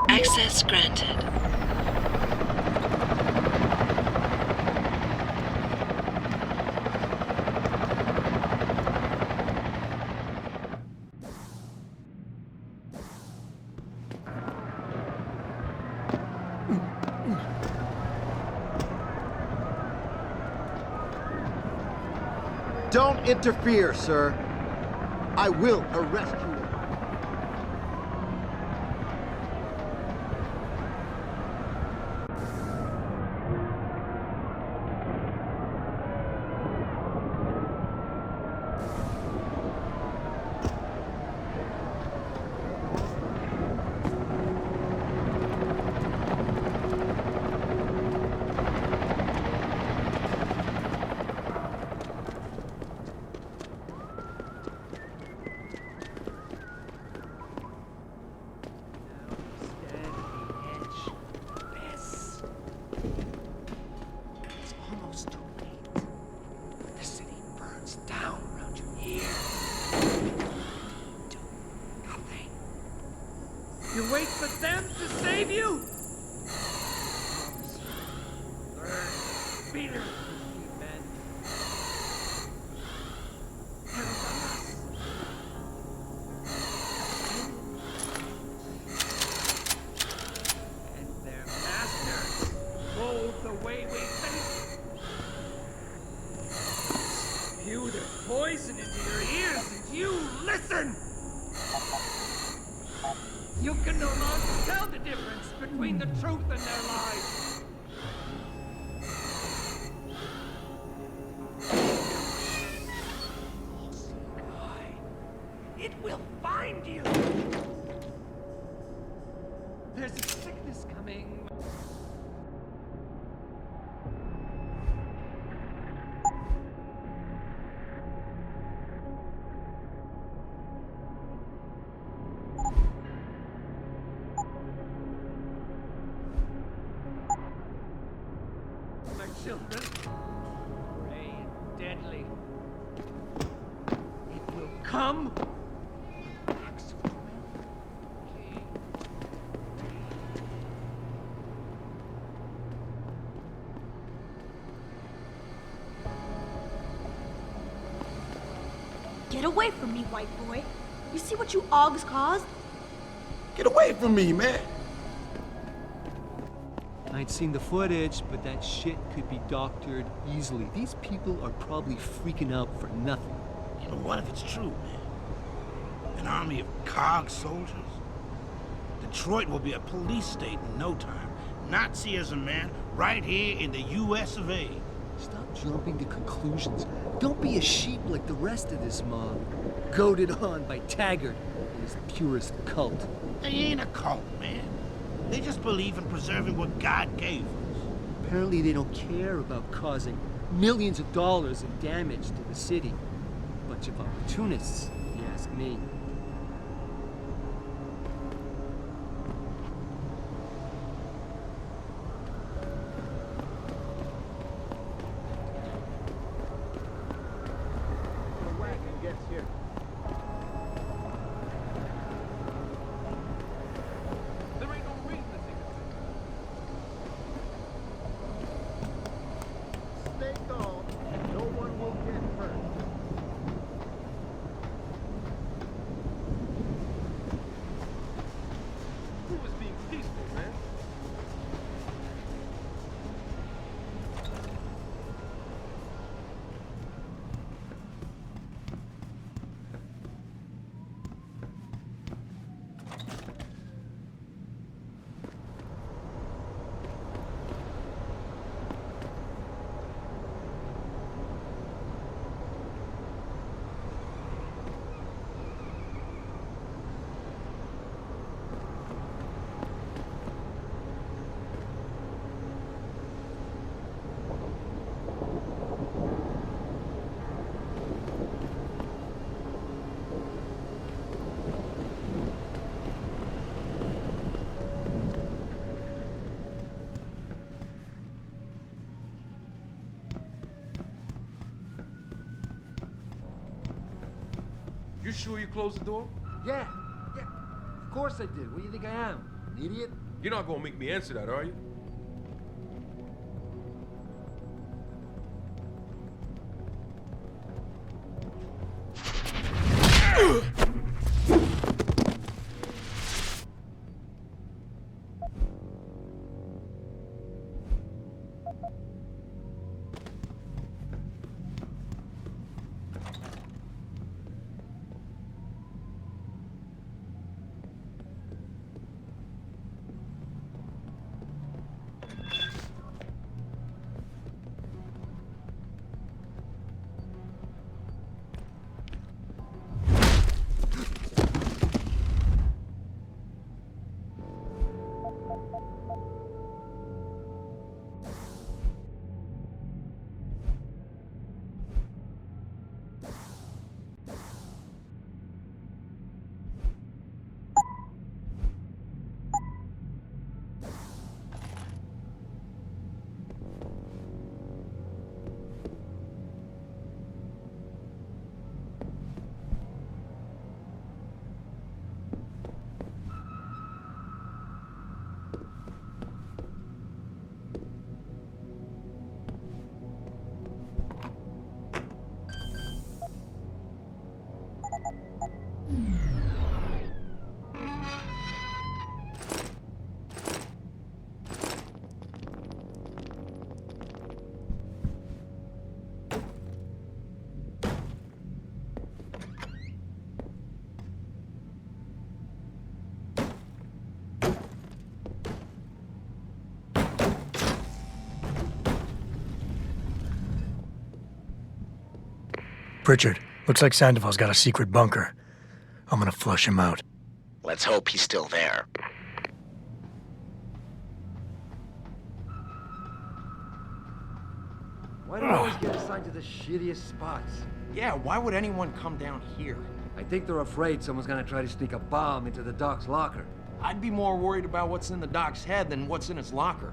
Access granted. Don't interfere, sir. I will arrest you. You wait for them to save you? Learn, Peter. Men. And their masters rolled the way we think. Spew their poison into your ears and you listen! You can no longer tell the difference between the truth and their lies. It will find you. There's a sickness coming. My children, gray and deadly. It will come. Get away from me, white boy. You see what you Augs caused? Get away from me, man! I'd seen the footage, but that shit could be doctored easily. These people are probably freaking out for nothing. You know, what if it's true, man? An army of cog soldiers? Detroit will be a police state in no time. Nazism, man, right here in the US of A. Stop jumping to conclusions. Don't be a sheep like the rest of this mob. Goaded on by Taggart and his purist cult. They ain't a cult, man. They just believe in preserving what God gave us. Apparently they don't care about causing millions of dollars in damage to the city. Bunch of opportunists, if you ask me. The wagon gets here. There ain't no reason to think Stay calm. No one will get hurt. You sure you closed the door? Yeah. Of course I did. What do you think I am? An idiot? You're not gonna make me answer that, are you? Pritchard, looks like Sandoval's got a secret bunker. I'm gonna flush him out. Let's hope he's still there. Why do we always get assigned to the shittiest spots? Yeah, why would anyone come down here? I think they're afraid someone's gonna try to sneak a bomb into the doc's locker. I'd be more worried about what's in the doc's head than what's in his locker.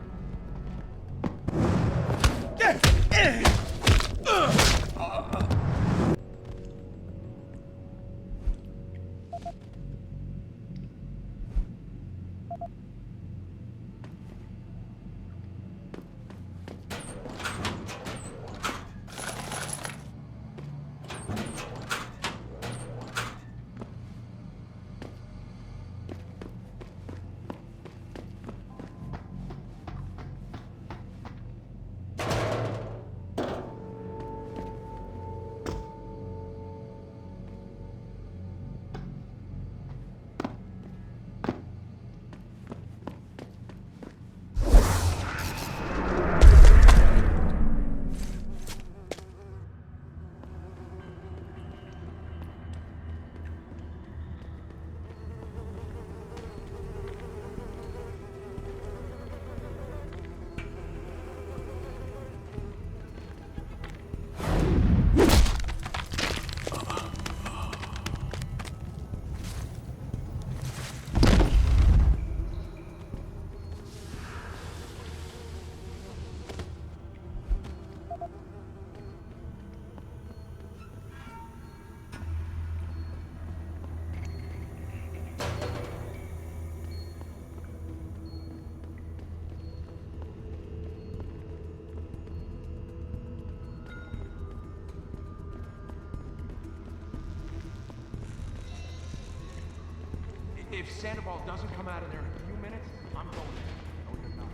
If Sandoval doesn't come out of there in a few minutes, I'm going there. No, you're not.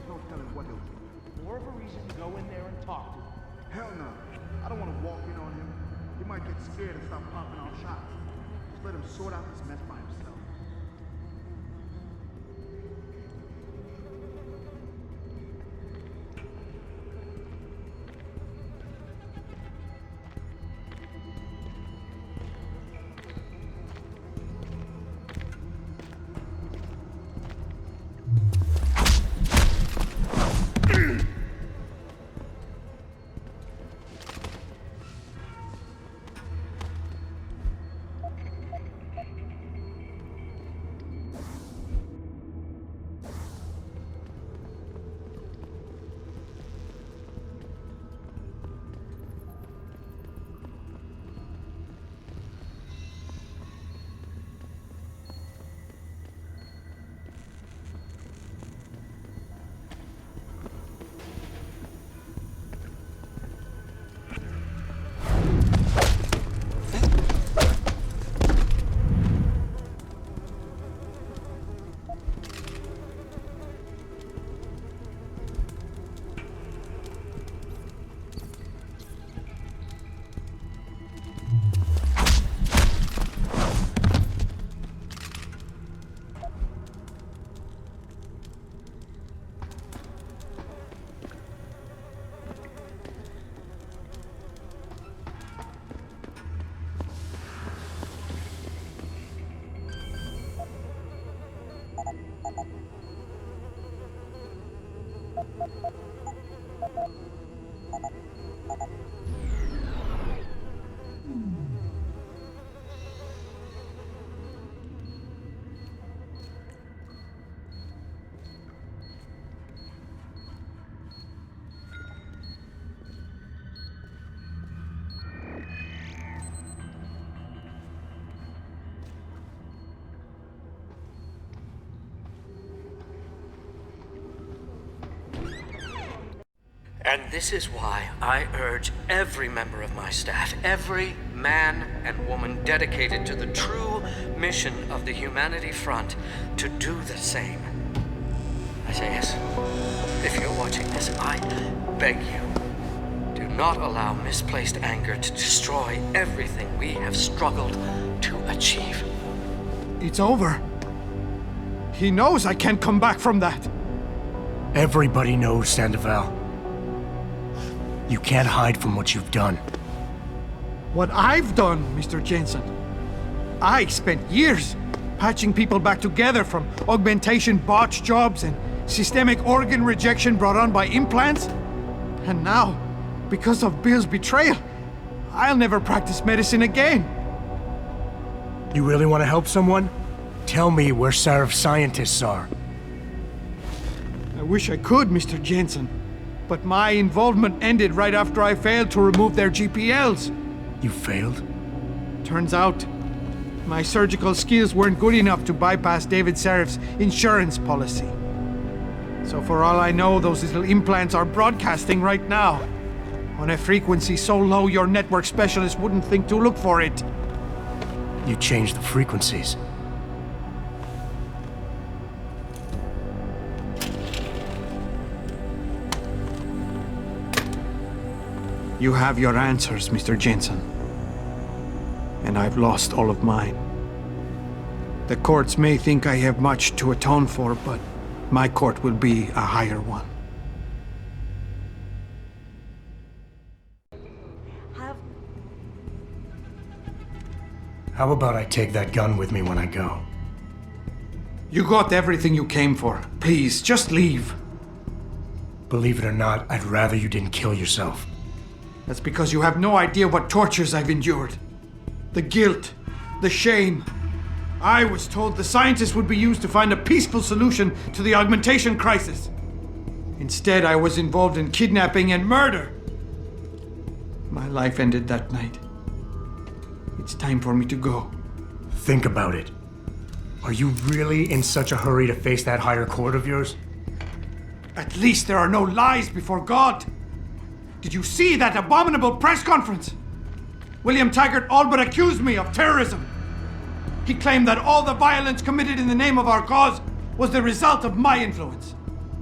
No telling what he'll do. More of a reason to go in there and talk to him. Hell no. I don't want to walk in on him. He might get scared and start popping off shots. Just let him sort out this mess by himself. And this is why I urge every member of my staff, every man and woman dedicated to the true mission of the Humanity Front, to do the same. Isaias, if you're watching this, I beg you, do not allow misplaced anger to destroy everything we have struggled to achieve. It's over. He knows I can't come back from that. Everybody knows, Sandoval. You can't hide from what you've done. What I've done, Mr. Jensen. I spent years patching people back together from augmentation botch jobs and systemic organ rejection brought on by implants. And now, because of Bill's betrayal, I'll never practice medicine again. You really want to help someone? Tell me where Sarif's scientists are. I wish I could, Mr. Jensen. But my involvement ended right after I failed to remove their GPLs. You failed? Turns out, my surgical skills weren't good enough to bypass David Sarif's insurance policy. So for all I know, those little implants are broadcasting right now, on a frequency so low your network specialist wouldn't think to look for it. You changed the frequencies. You have your answers, Mr. Jensen. And I've lost all of mine. The courts may think I have much to atone for, but my court will be a higher one. How about I take that gun with me when I go? You got everything you came for. Please, just leave. Believe it or not, I'd rather you didn't kill yourself. That's because you have no idea what tortures I've endured. The guilt, the shame. I was told the scientists would be used to find a peaceful solution to the augmentation crisis. Instead, I was involved in kidnapping and murder. My life ended that night. It's time for me to go. Think about it. Are you really in such a hurry to face that higher court of yours? At least there are no lies before God. Did you see that abominable press conference? William Taggart all but accused me of terrorism. He claimed that all the violence committed in the name of our cause was the result of my influence.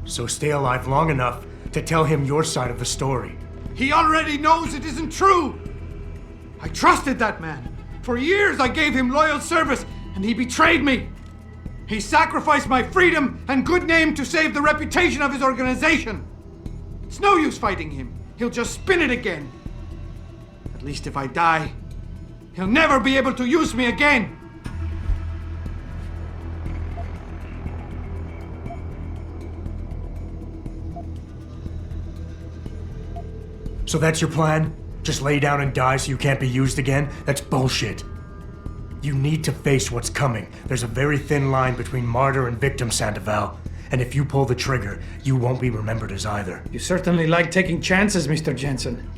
So stay alive long enough to tell him your side of the story. He already knows it isn't true. I trusted that man. For years I gave him loyal service, and he betrayed me. He sacrificed my freedom and good name to save the reputation of his organization. It's no use fighting him. He'll just spin it again. At least if I die, he'll never be able to use me again. So that's your plan? Just lay down and die so you can't be used again? That's bullshit. You need to face what's coming. There's a very thin line between martyr and victim, Sandoval. And if you pull the trigger, you won't be remembered as either. You certainly like taking chances, Mr. Jensen.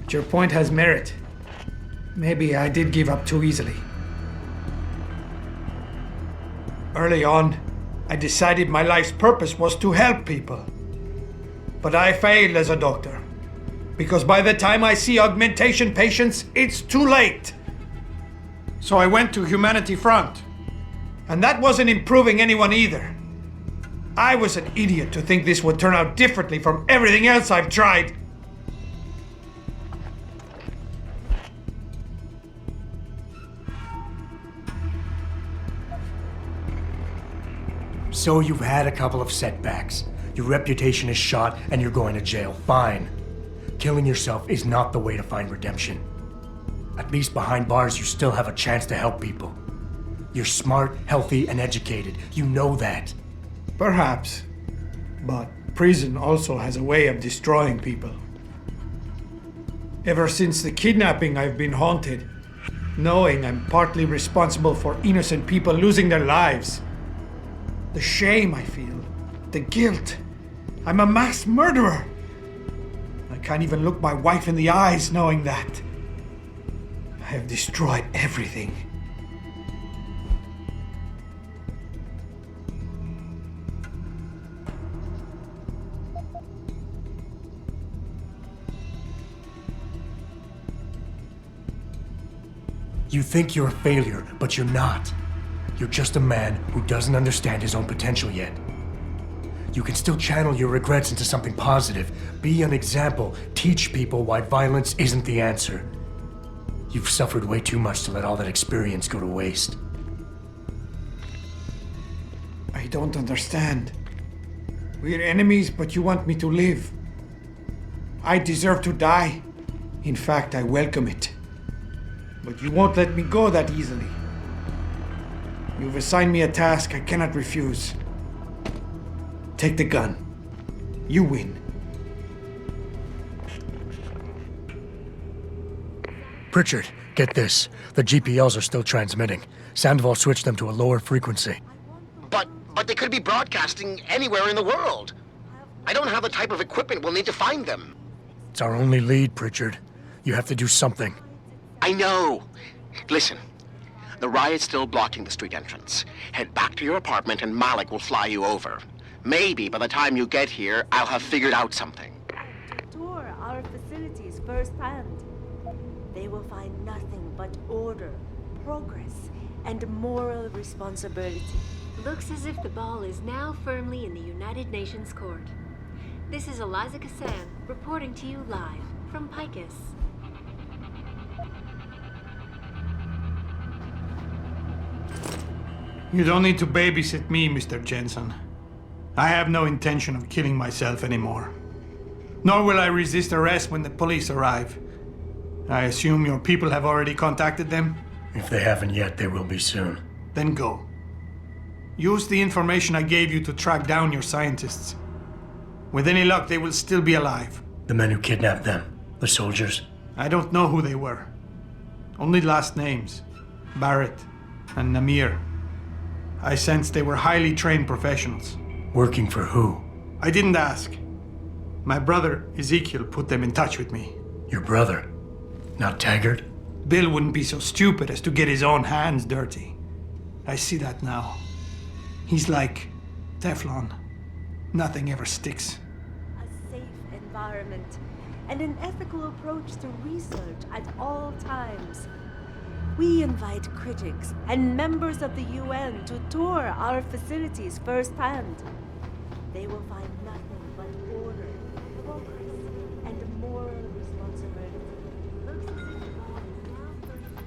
But your point has merit. Maybe I did give up too easily. Early on, I decided my life's purpose was to help people. But I failed as a doctor. Because by the time I see augmentation patients, it's too late. So I went to Humanity Front. And that wasn't improving anyone either. I was an idiot to think this would turn out differently from everything else I've tried. So you've had a couple of setbacks. Your reputation is shot and you're going to jail. Fine. Killing yourself is not the way to find redemption. At least behind bars, you still have a chance to help people. You're smart, healthy, and educated. You know that. Perhaps. But prison also has a way of destroying people. Ever since the kidnapping, I've been haunted, knowing I'm partly responsible for innocent people losing their lives. The shame I feel, the guilt. I'm a mass murderer. I can't even look my wife in the eyes knowing that. I have destroyed everything. You think you're a failure, but you're not. You're just a man who doesn't understand his own potential yet. You can still channel your regrets into something positive. Be an example. Teach people why violence isn't the answer. You've suffered way too much to let all that experience go to waste. I don't understand. We're enemies, but you want me to live. I deserve to die. In fact, I welcome it. But you won't let me go that easily. You've assigned me a task I cannot refuse. Take the gun. You win. Pritchard, get this. The GPLs are still transmitting. Sandoval switched them to a lower frequency. But they could be broadcasting anywhere in the world. I don't have the type of equipment we'll need to find them. It's our only lead, Pritchard. You have to do something. I know. Listen, the riot's still blocking the street entrance. Head back to your apartment and Malik will fly you over. Maybe by the time you get here, I'll have figured out something. Tour our facilities firsthand. They will find nothing but order, progress, and moral responsibility. Looks as if the ball is now firmly in the United Nations court. This is Eliza Kassan reporting to you live from Picus. You don't need to babysit me, Mr. Jensen. I have no intention of killing myself anymore. Nor will I resist arrest when the police arrive. I assume your people have already contacted them? If they haven't yet, they will be soon. Then go. Use the information I gave you to track down your scientists. With any luck, they will still be alive. The men who kidnapped them, the soldiers? I don't know who they were. Only last names. Barrett and Namir. I sensed they were highly trained professionals. Working for who? I didn't ask. My brother, Ezekiel, put them in touch with me. Your brother? Not Taggart? Bill wouldn't be so stupid as to get his own hands dirty. I see that now. He's like Teflon. Nothing ever sticks. A safe environment and an ethical approach to research at all times. We invite critics and members of the UN to tour our facilities firsthand. They will find nothing but order, progress, and moral responsibility. Looks as if the ball is now firmly-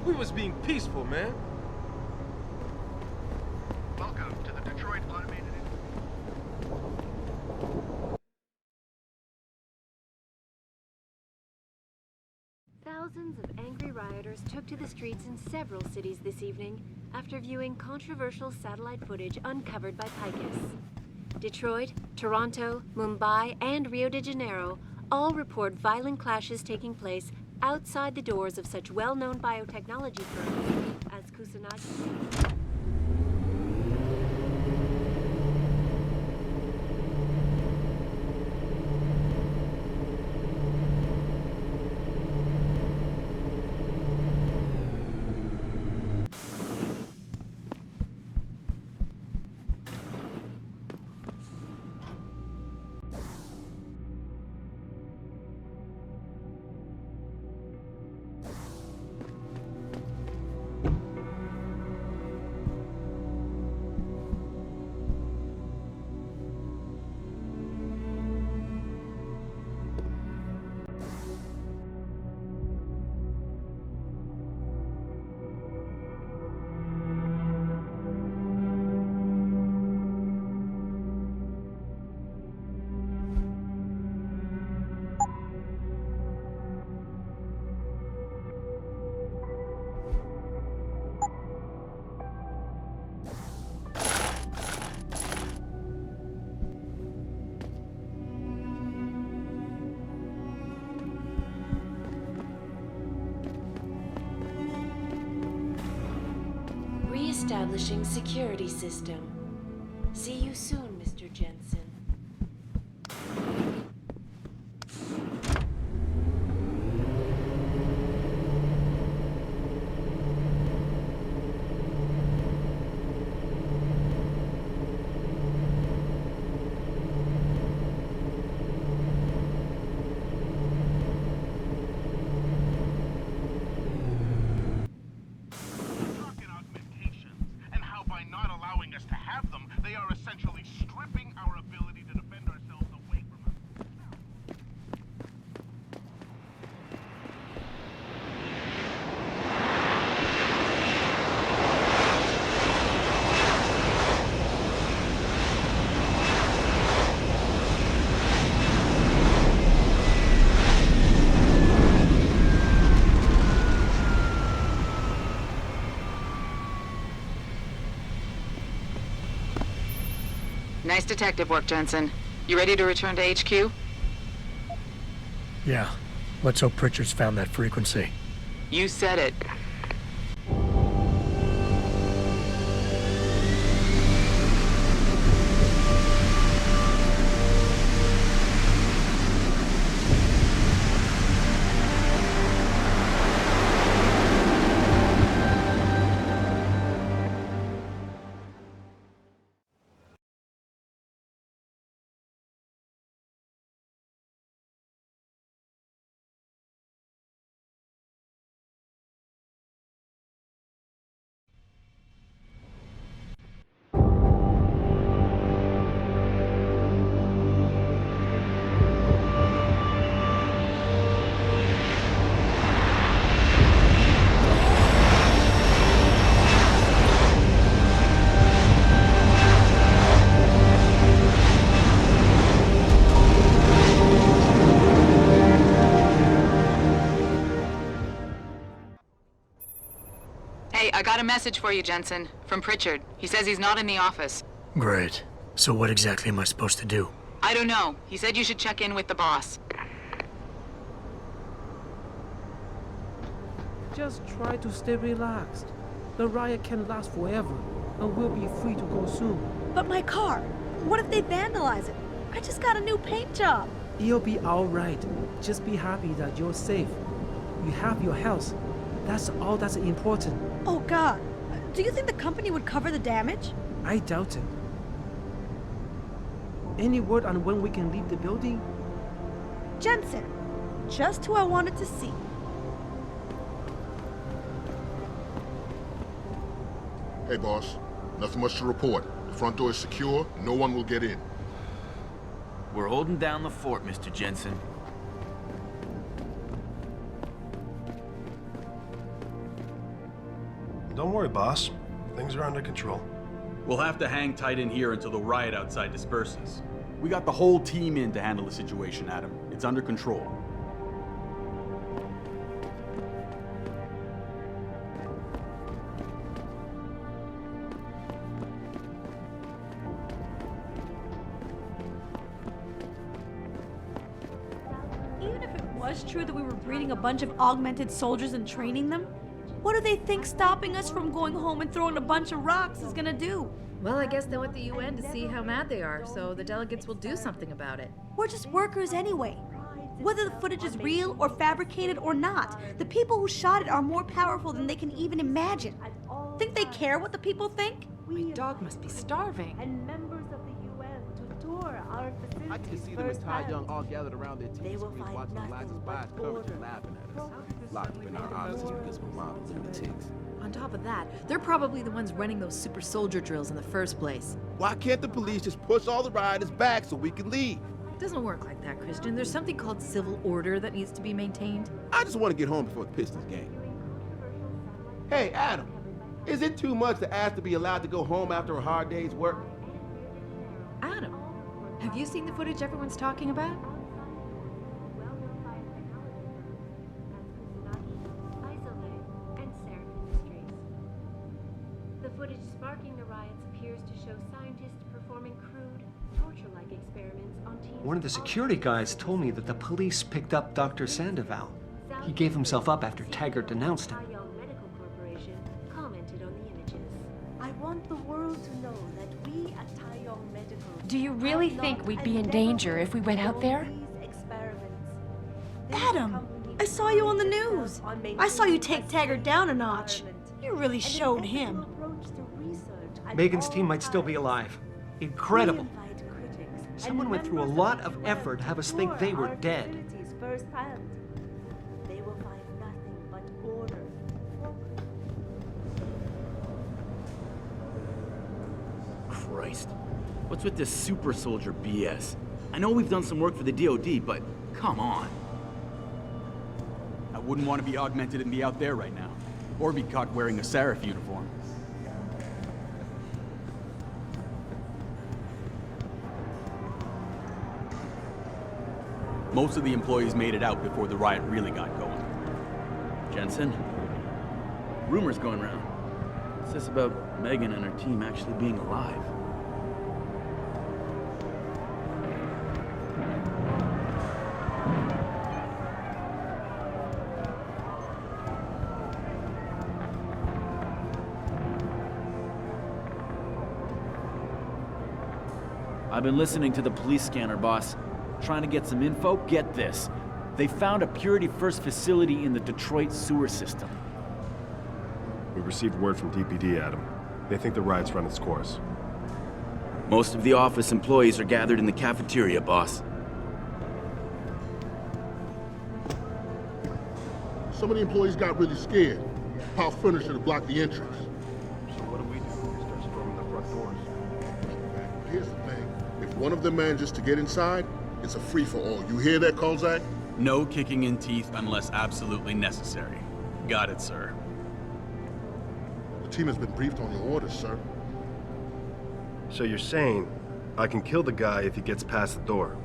We was being peaceful, man. Thousands of angry rioters took to the streets in several cities this evening after viewing controversial satellite footage uncovered by pacifist. Detroit, Toronto, Mumbai, and Rio de Janeiro all report violent clashes taking place outside the doors of such well-known biotechnology firms as Kusanagi. Establishing security system. See you soon, Mr. Jensen. Nice detective work, Jensen. You ready to return to HQ? Yeah. Let's hope Pritchard's found that frequency. You said it. I got a message for you, Jensen, from Pritchard. He says he's not in the office. Great. So what exactly am I supposed to do? I don't know. He said you should check in with the boss. Just try to stay relaxed. The riot can last forever, and we'll be free to go soon. But my car? What if they vandalize it? I just got a new paint job. You'll be alright. Just be happy that you're safe. You have your health. That's all that's important. Oh God. Do you think the company would cover the damage? I doubt it. Any word on when we can leave the building? Jensen. Just who I wanted to see. Hey, boss. Nothing much to report. The front door is secure. No one will get in. We're holding down the fort, Mr. Jensen. Don't worry, boss. Things are under control. We'll have to hang tight in here until the riot outside disperses. We got the whole team in to handle the situation, Adam. It's under control. Even if it was true that we were breeding a bunch of augmented soldiers and training them, what do they think stopping us from going home and throwing a bunch of rocks is gonna do? Well, I guess they want the UN to see how mad they are, so the delegates will do something about it. We're just workers anyway. Whether the footage is real or fabricated or not, the people who shot it are more powerful than they can even imagine. Think they care what the people think? My dog must be starving. And members of the UN to tour our facilities. I can see them and Ty Young all gathered around their TV screens watching the Lies of Spies coverage and laughing at us. Locked up in our offices because we're mob lunatics. On top of that, they're probably the ones running those super soldier drills in the first place. Why can't the police just push all the rioters back so we can leave? It doesn't work like that, Christian. There's something called civil order that needs to be maintained. I just want to get home before the Pistons game. Hey, Adam, is it too much to ask to be allowed to go home after a hard day's work? Adam, have you seen the footage everyone's talking about? The footage sparking the riots appears to show scientists performing crude, torture-like experiments on teens. One of the security guys told me that the police picked up Dr. Sandoval. He gave himself up after Taggart denounced him. Medical Corporation commented on the images. I want the world to know that we at Taeyong Medical. Do you really think we'd be in danger if we went out there? Adam, I saw you on the news. I saw you take Taggart down a notch. You really showed him. Megan's team might still be alive. Incredible. Someone went through a lot of effort to have us think they were dead. They will find nothing but order. Christ. What's with this super soldier BS? I know we've done some work for the DOD, but come on. I wouldn't want to be augmented and be out there right now. Or be caught wearing a Seraph uniform. Most of the employees made it out before the riot really got going. Jensen? Rumors going around. What's this about Megan and her team actually being alive? I've been listening to the police scanner, boss. Trying to get some info? Get this. They found a Purity First facility in the Detroit sewer system. We received word from DPD, Adam. They think the riot's run its course. Most of the office employees are gathered in the cafeteria, boss. Some of the employees got really scared. Piled furniture to block the entrance. So what do? We start storming the front doors. Here's the thing. If one of them manages to get inside, it's a free-for-all. You hear that, Kozak? No kicking in teeth unless absolutely necessary. Got it, sir. The team has been briefed on your orders, sir. So you're saying I can kill the guy if he gets past the door?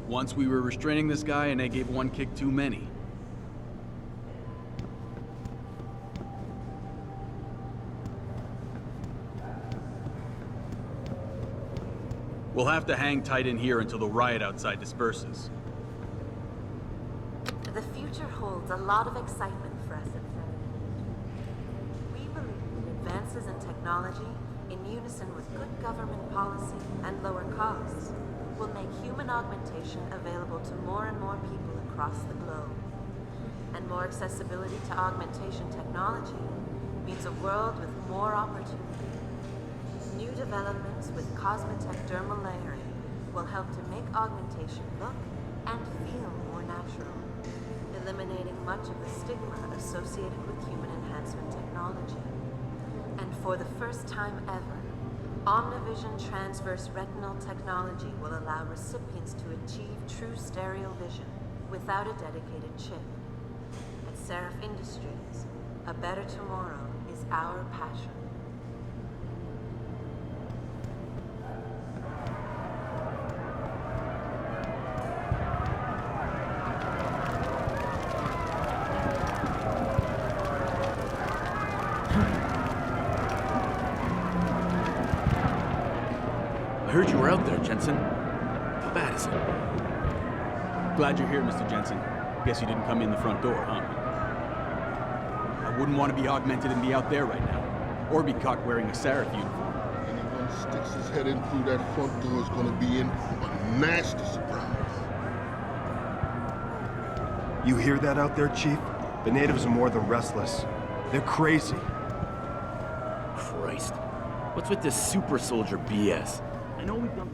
Once we were restraining this guy and they gave one kick too many. We'll have to hang tight in here until the riot outside disperses. The future holds a lot of excitement for us at Sandoval. We believe that advances in technology, in unison with good government policy and lower costs, will make human augmentation available to more and more people across the globe. And more accessibility to augmentation technology means a world with more opportunity. New developments with cosmetech dermal layering will help to make augmentation look and feel more natural, eliminating much of the stigma associated with human enhancement technology. And for the first time ever, Omnivision transverse retinal technology will allow recipients to achieve true stereo vision without a dedicated chip. At Seraph Industries, a better tomorrow is our passion. I heard you were out there, Jensen. How bad is it? Glad you're here, Mr. Jensen. Guess you didn't come in the front door, huh? I wouldn't want to be augmented and be out there right now. Or be caught wearing a Seraph uniform. Anyone sticks his head in through that front door is gonna be in for a nasty surprise. You hear that out there, Chief? The natives are more than restless. They're crazy. Christ. What's with this super soldier BS? I know we've done...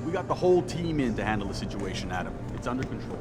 We got the whole team in to handle the situation, Adam. It's under control.